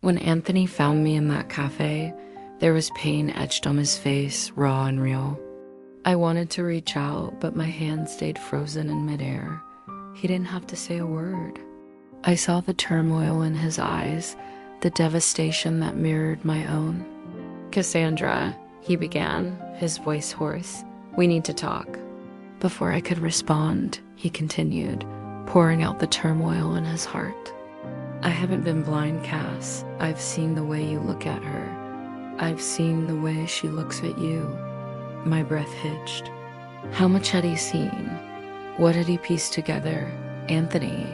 When Anthony found me in that cafe, there was pain etched on his face, raw and real. I wanted to reach out, but my hand stayed frozen in midair. He didn't have to say a word. I saw the turmoil in his eyes, the devastation that mirrored my own. "Cassandra," he began, his voice hoarse, "we need to talk." Before I could respond, he continued, pouring out the turmoil in his heart. "I haven't been blind, Cass. I've seen the way you look at her. I've seen the way she looks at you." My breath hitched. How much had he seen? What had he pieced together? Anthony.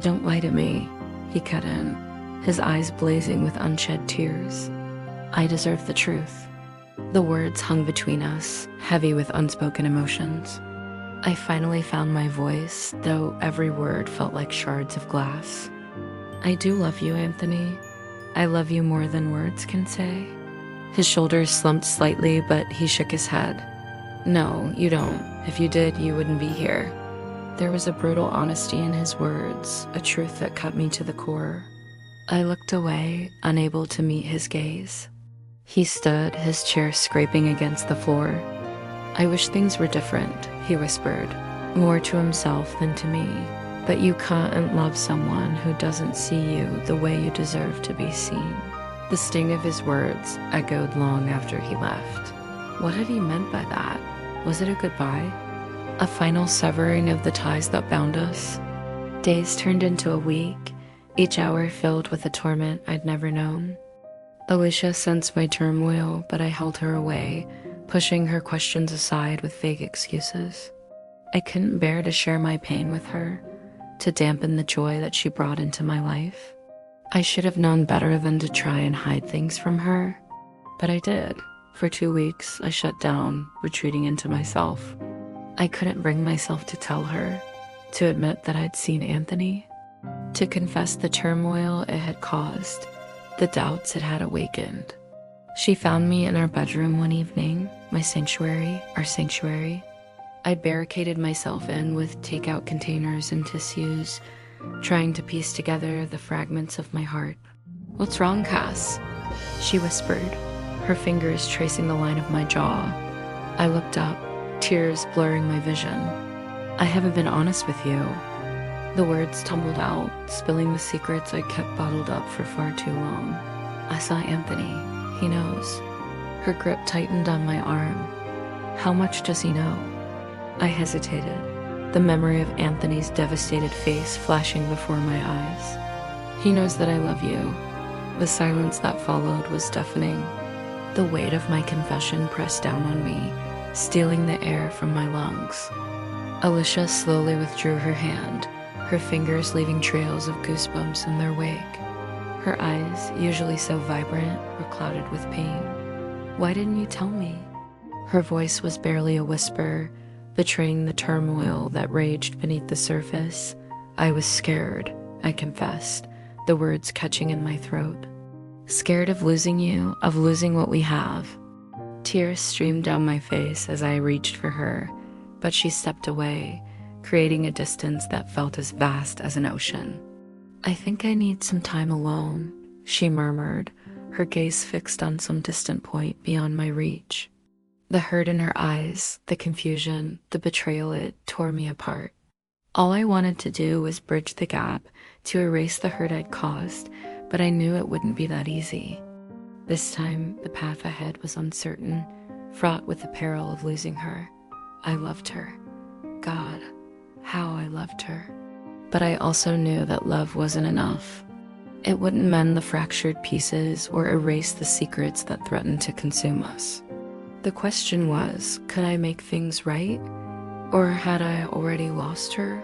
"Don't lie to me," he cut in, his eyes blazing with unshed tears. "I deserve the truth." The words hung between us, heavy with unspoken emotions. I finally found my voice, though every word felt like shards of glass. "I do love you, Anthony. I love you more than words can say." His shoulders slumped slightly, but he shook his head. "No, you don't. If you did, you wouldn't be here." There was a brutal honesty in his words, a truth that cut me to the core. I looked away, unable to meet his gaze. He stood, his chair scraping against the floor. "I wish things were different," he whispered, more to himself than to me. "But you can't love someone who doesn't see you the way you deserve to be seen." The sting of his words echoed long after he left. What had he meant by that? Was it a goodbye? A final severing of the ties that bound us? Days turned into a week, each hour filled with a torment I'd never known. Alicia sensed my turmoil, but I held her away, pushing her questions aside with vague excuses. I couldn't bear to share my pain with her, to dampen the joy that she brought into my life. I should have known better than to try and hide things from her, but I did. For 2 weeks, I shut down, retreating into myself. I couldn't bring myself to tell her, to admit that I'd seen Anthony, to confess the turmoil it had caused, the doubts it had awakened. She found me in our bedroom one evening, my sanctuary, our sanctuary. I barricaded myself in with takeout containers and tissues, trying to piece together the fragments of my heart. "What's wrong, Cass?" she whispered, her fingers tracing the line of my jaw. I looked up, tears blurring my vision. "I haven't been honest with you." The words tumbled out, spilling the secrets I kept bottled up for far too long. "I saw Anthony. He knows." Her grip tightened on my arm. "How much does he know?" I hesitated, the memory of Anthony's devastated face flashing before my eyes. "He knows that I love you." The silence that followed was deafening. The weight of my confession pressed down on me, stealing the air from my lungs. Alicia slowly withdrew her hand, her fingers leaving trails of goosebumps in their wake. Her eyes, usually so vibrant, were clouded with pain. "Why didn't you tell me?" Her voice was barely a whisper, betraying the turmoil that raged beneath the surface. "I was scared," I confessed, the words catching in my throat. "Scared of losing you, of losing what we have." Tears streamed down my face as I reached for her, but she stepped away, creating a distance that felt as vast as an ocean. "I think I need some time alone," she murmured, her gaze fixed on some distant point beyond my reach. The hurt in her eyes, the confusion, the betrayal, it tore me apart. All I wanted to do was bridge the gap, to erase the hurt I'd caused, but I knew it wouldn't be that easy. This time, the path ahead was uncertain, fraught with the peril of losing her. I loved her. God, how I loved her. But I also knew that love wasn't enough. It wouldn't mend the fractured pieces or erase the secrets that threatened to consume us. The question was, could I make things right? Or had I already lost her?